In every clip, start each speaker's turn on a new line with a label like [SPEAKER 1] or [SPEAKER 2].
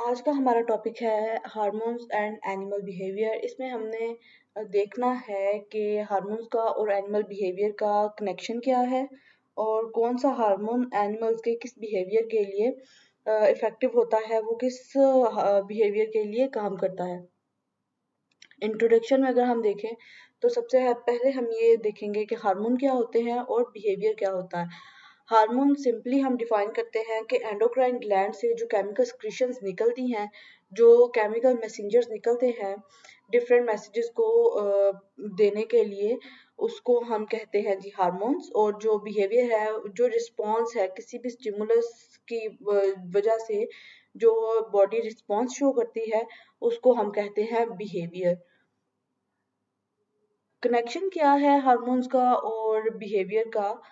[SPEAKER 1] आज का हमारा टॉपिक है हार्मोन्स एंड एनिमल बिहेवियर। इसमें हमने देखना है कि हार्मोन्स का और एनिमल बिहेवियर का कनेक्शन क्या है और कौन सा हार्मोन एनिमल्स के किस बिहेवियर के लिए इफेक्टिव होता है, वो किस बिहेवियर के लिए काम करता है। इंट्रोडक्शन में अगर हम देखें तो सबसे पहले हम ये देखेंगे कि हार्मोन क्या होते हैं और बिहेवियर क्या होता है। हार्मोन सिंपली हम डिफाइन करते हैं कि एंडोक्राइन ग्लैंड से जो केमिकल सिक्रीशंस निकलती हैं, जो केमिकल मैसेंजर्स निकलते हैं डिफरेंट मैसेजेस को देने के लिए, उसको हम कहते हैं जी हार्मोन्स। और जो बिहेवियर है, जो रिस्पॉन्स है किसी भी स्टिमुलस की वजह से जो बॉडी रिस्पॉन्स शो करती है, उसको हम कहते हैं बिहेवियर। कनेक्शन क्या है हार्मोन्स का और बिहेवियर का,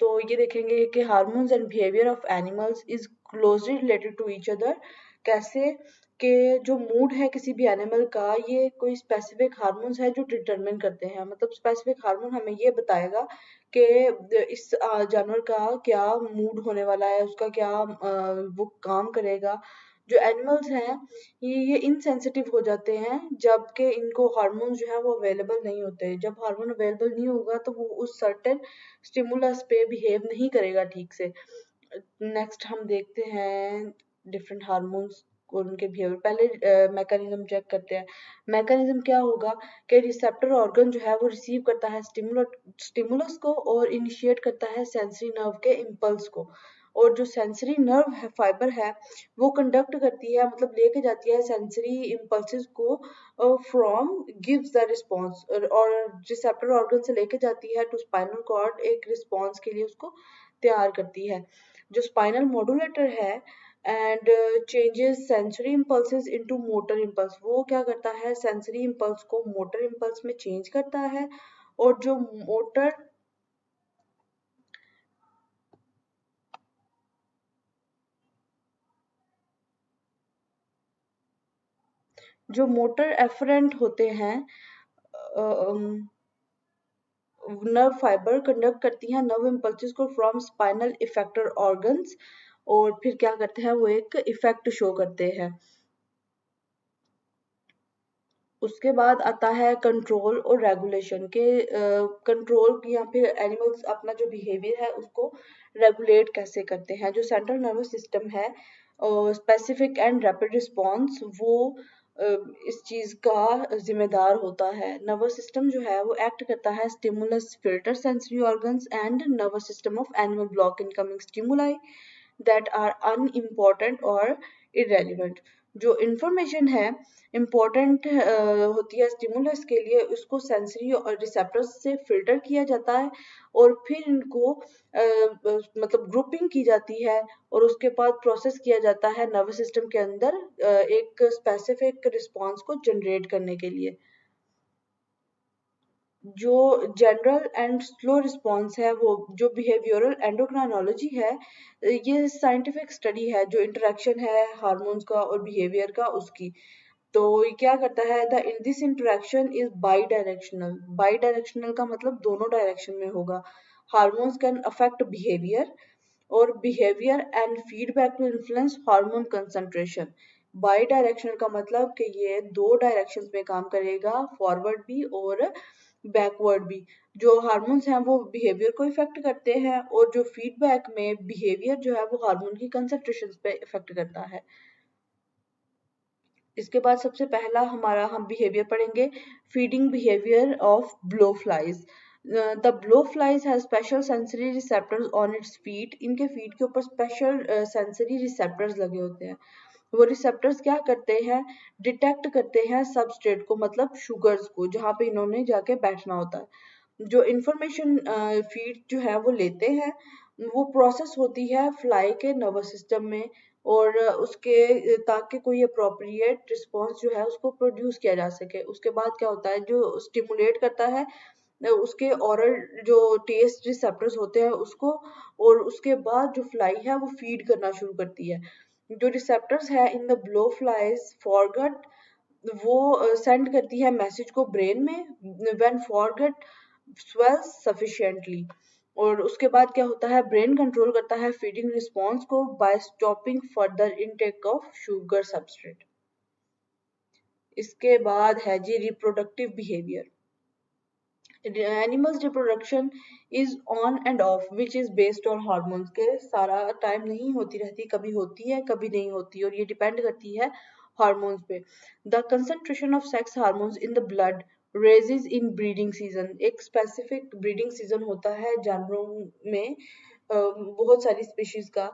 [SPEAKER 1] तो ये देखेंगे कि hormones and behaviour of animals is closely related to each other. कैसे कि जो मूड है किसी भी एनिमल का, ये कोई स्पेसिफिक हार्मोन्स है जो डिटरमिन करते हैं। मतलब स्पेसिफिक हार्मोन हमें ये बताएगा कि इस जानवर का क्या मूड होने वाला है, उसका क्या वो काम करेगा। जो एनिमल्स हैं ये इनसेंसिटिव हो जाते हैं जबकि इनको हार्मोन जो है वो अवेलेबल नहीं होते। जब हार्मोन अवेलेबल नहीं होगा तो वो उस सर्टेन स्टिमुलस पे बिहेव नहीं करेगा ठीक से। नेक्स्ट हम देखते हैं डिफरेंट हार्मोन्स और उनके बिहेवियर। पहले मैकेनिज्म चेक करते हैं। मैकेनिज्म क्या होगा कि रिसेप्टर ऑर्गन जो है वो रिसीव करता है स्टिमुलस को और इनिशिएट करता है सेंसरी नर्व के इम्पल्स को। और जो सेंसरी नर्व है, फाइबर है, वो कंडक्ट करती है, मतलब लेके जाती है सेंसरी इम्पल्सेस को फ्रॉम गिव्स द रिस्पॉन्स, और रिसेप्टर ऑर्गन से लेके जाती है टू स्पाइनल कॉर्ड, एक रिस्पॉन्स के लिए उसको तैयार करती है। जो स्पाइनल मॉड्यूलेटर है and changes sensory impulses into motor impulse, वो क्या करता है सेंसरी इम्पल्स को मोटर इम्पल्स में चेंज करता है। और जो मोटर एफरेंट होते हैं, नर्व फाइबर कंडक्ट करती हैं नर्व इम्पल्सेस को फ्रॉम स्पाइनल इफेक्टर ऑर्गन्स, और फिर क्या करते हैं वो एक इफेक्ट शो करते हैं। उसके बाद आता है कंट्रोल और रेगुलेशन के। कंट्रोल या फिर एनिमल्स अपना जो बिहेवियर है उसको रेगुलेट कैसे करते हैं। जो सेंट्रल नर्वस सिस्टम है, स्पेसिफिक एंड रैपिड रिस्पॉन्स, वो इस चीज का जिम्मेदार होता है। नर्वस सिस्टम जो है वो एक्ट करता है stimulus filter sensory organs and nervous system of animal block incoming stimuli that are unimportant और इरेलीवेंट। जो इंफॉर्मेशन है इम्पोर्टेंट होती है स्टिमुलस के लिए, उसको सेंसरी और रिसेप्टर्स से फिल्टर किया जाता है और फिर इनको मतलब ग्रुपिंग की जाती है और उसके बाद प्रोसेस किया जाता है नर्वस सिस्टम के अंदर एक स्पेसिफिक रिस्पॉन्स को जनरेट करने के लिए। जो जनरल एंड स्लो रिस्पॉन्स है, वो जो बिहेवियरल एंडोक्राइनोलॉजी है, ये साइंटिफिक स्टडी है जो इंटरेक्शन है हार्मोन्स का और बिहेवियर का उसकी। तो ये क्या करता है, the in this interaction is bidirectional. Bidirectional का मतलब दोनों डायरेक्शन में होगा। हार्मोन्स कैन अफेक्ट बिहेवियर और behaviour and feedback to influence hormone concentration. Bidirectional का मतलब कि ये दो डायरेक्शंस में काम करेगा, फॉरवर्ड भी और बैकवर्ड भी। जो हार्मोन्स हैं वो बिहेवियर को इफेक्ट करते हैं और जो फीडबैक में बिहेवियर जो है वो हार्मोन की कंसंट्रेशन पे इफेक्ट करता है। इसके बाद सबसे पहला हमारा हम बिहेवियर पढ़ेंगे, feeding behaviour of blow flies. The blow flies has special sensory receptors on its feet. इनके फीट के ऊपर स्पेशल सेंसरी रिसेप्टर्स लगे होते हैं। वो रिसेप्टर्स क्या करते हैं, डिटेक्ट करते हैं सबस्ट्रेट को, मतलब शुगर्स को, जहाँ पे इन्होंने जाके बैठना होता है। जो इंफॉर्मेशन फीड जो है वो लेते हैं, वो प्रोसेस होती है फ्लाई के नर्वस सिस्टम में, और उसके ताकि कोई अप्रोप्रिएट रिस्पॉन्स जो है उसको प्रोड्यूस किया जा सके। उसके बाद क्या होता है, जो स्टिमुलेट करता है उसके ओरल जो टेस्ट रिसेप्टर्स होते हैं उसको, और उसके बाद जो फ्लाई है वो फीड करना शुरू करती है। जो रिसेप्टर्स है in the blow flies forgot, वो सेंड करती है मैसेज को ब्रेन में, व्हेन फॉरगट swells sufficiently। और उसके बाद क्या होता है, ब्रेन कंट्रोल करता है फीडिंग रिस्पॉन्स को by stopping further intake of sugar substrate. इसके बाद है जी reproductive behaviour. Animals reproduction is on and off which is based on hormones के, सारा टाइम नहीं होती रहती, कभी होती है कभी नहीं होती, और ये डिपेंड करती है हार्मोन्स पे। The concentration of sex hormones in the blood raises in breeding season. एक स्पेसिफिक ब्रीडिंग सीजन होता है जानवरों में, बहुत सारी स्पीशीज का,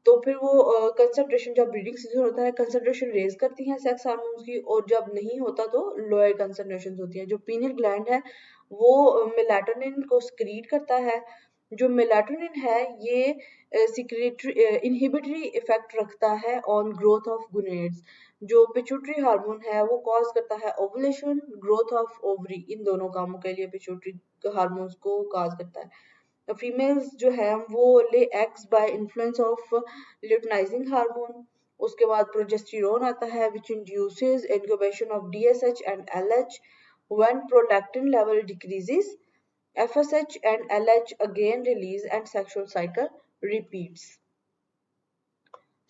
[SPEAKER 1] तो फिर वो कंसंट्रेशन, जब ब्रीडिंग सीजन होता है कंसंट्रेशन रेज करती हैं सेक्स हार्मोन्स की, और जब नहीं होता तो लोअर कंसंट्रेशन होती है। जो पीनियल ग्लैंड है वो मेलाटोनिन को स्क्रीट करता है। जो मेलाटोनिन है ये सिक्रेटरी इनहिबिटरी इफेक्ट रखता है ऑन ग्रोथ ऑफ गुनेड्स। जो पिट्यूटरी हार्मोन है वो कॉज करता है ओवुलेशन, ग्रोथ ऑफ ओवरी, इन दोनों कामों के लिए पिट्यूटरी हार्मोन्स को कॉज करता है। फीमेल्स जो है वो lay eggs by influence of luteinising hormone. उसके बाद प्रोजेस्टेरोन आता है which induces incubation of DSH and LH. When prolactin level decreases, FSH and LH again release and sexual cycle repeats.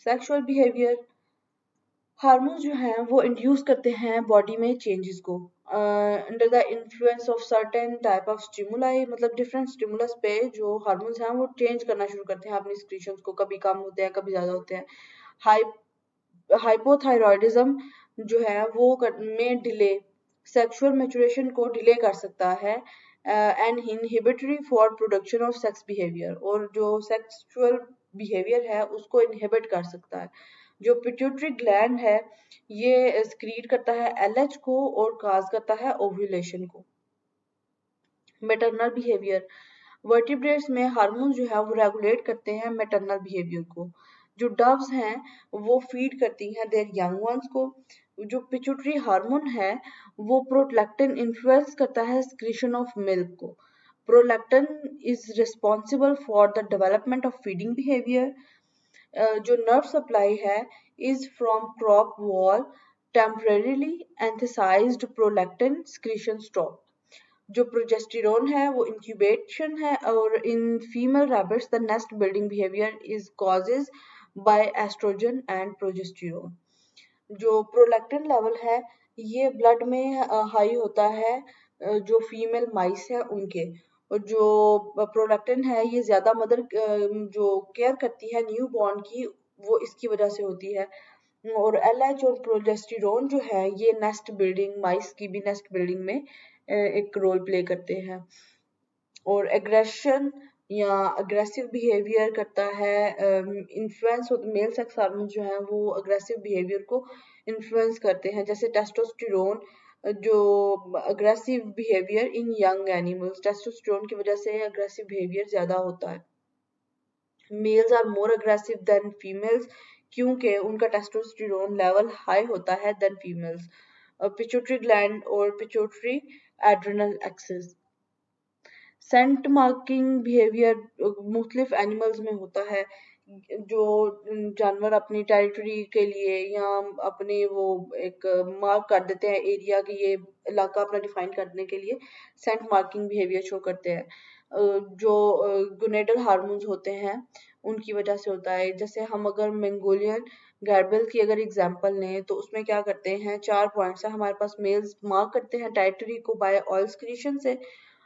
[SPEAKER 1] Sexual behavior, hormones जो हैं वो induce करते हैं body में चेंजेस को under the influence of certain type of stimuli, मतलब different stimulus पे जो हार्मोन्स हैं वो चेंज करना शुरू करते हैं अपनी सिक्रीशंस को, कभी कम होते हैं कभी ज्यादा होते हैं। हाइपोथायरॉयडिज्म जो है वो में डिले सेक्सुअल मैच्योरेशन को डिले कर सकता है and inhibitory for production of sex behaviour, और जो सेक्सुअल बिहेवियर है उसको इनहिबिट कर सकता है। जो पिट्यूटरी ग्लैंड है ये स्क्रीट करता है एलएच को और काज करता है ओव्यूलेशन को। मैटरनल बिहेवियर, वर्टिब्रेट्स में हार्मोन जो है वो रेगुलेट करते हैं मैटरनल बिहेवियर को। जो डव्स हैं वो फीड करती हैं देयर यंग वंस को। जो पिट्यूटरी हार्मोन है वो प्रोलैक्टिन इन्फ्लुएंस करता है सिक्रीशन ऑफ मिल्क को। Prolactin is responsible for the development of feeding behaviour. जो नर्व सप्लाई है is from crop wall, temporarily anaesthetised prolactin secretion stop. जो प्रोजेस्टेरोन है वो इंक्यूबेशन है, और in female rabbits the nest building behaviour is causes by oestrogen and progesterone. जो prolactin level है ये ब्लड में हाई होता है जो फीमेल माइस है उनके, और जो प्रोलैक्टिन है ये ज्यादा मदर जो केयर करती है न्यू बॉर्न की वो इसकी वजह से होती है। और एलएच और प्रोजेस्टेरोन जो है ये नेस्ट बिल्डिंग, माइस की भी नेस्ट बिल्डिंग में एक रोल प्ले करते हैं। और एग्रेशन या अग्रेसिव बिहेवियर करता है, इन्फ्लुएंस होता, मेल सेक्स हार्मोन जो है वो अग्रेसिव बिहेवियर को इन्फ्लुएंस करते हैं, जैसे टेस्टोस्टेरोन जो aggressive behaviour in young animals, testosterone की वजह से अग्रेसिव बिहेवियर ज्यादा होता है। Males are more aggressive than females क्योंकि उनका टेस्टोस्टेरोन लेवल हाई होता है देन फीमेल्स। पिट्यूटरी ग्लैंड और pituitary adrenal axis. Scent marking behaviour मुख्तलिफ एनिमल्स में होता है। जो जानवर अपनी टेरिटरी के लिए या अपने वो एक मार्क कर देते हैं एरिया की, ये इलाका अपना डिफाइन करने के लिए सेंट मार्किंग बिहेवियर शो करते हैं। जो गुनेडल हार्मोन्स होते हैं उनकी वजह से होता है। जैसे हम अगर मंगोलियन गैरबिल की अगर एग्जांपल लें तो उसमें क्या करते हैं, 4 पॉइंट्स है हमारे पास, मेल्स मार्क करते हैं टेरिटरी को बाय ऑयल सिक्रीशन से,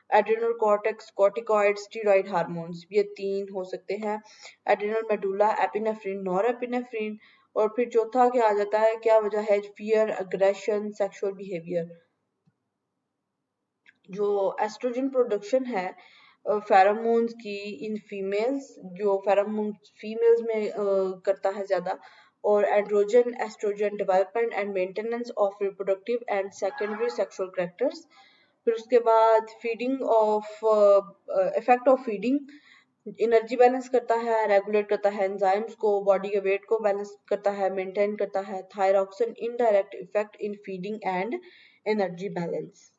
[SPEAKER 1] adrenal cortex, corticoid, steroid hormones, ये 3 हो सकते हैं। Adrenal medulla, epinephrine, norepinephrine. और फिर चौथा क्या आ जाता है, क्या वजह है, फियर, अग्रेशन, सेक्सुअल बिहेवियर। जो एस्ट्रोजन प्रोडक्शन है फेरोमोन्स की इन फीमेल्स, जो फेरोमोन्स फीमेल्स में करता है ज्यादा, और androgen estrogen development and maintenance of reproductive and secondary sexual characters. फिर उसके बाद feeding of effect of feeding, energy balance करता है, रेगुलेट करता है एंजाइम्स को, बॉडी के वेट को बैलेंस करता है, मेंटेन करता है। Thyroxine indirect effect in feeding and energy balance.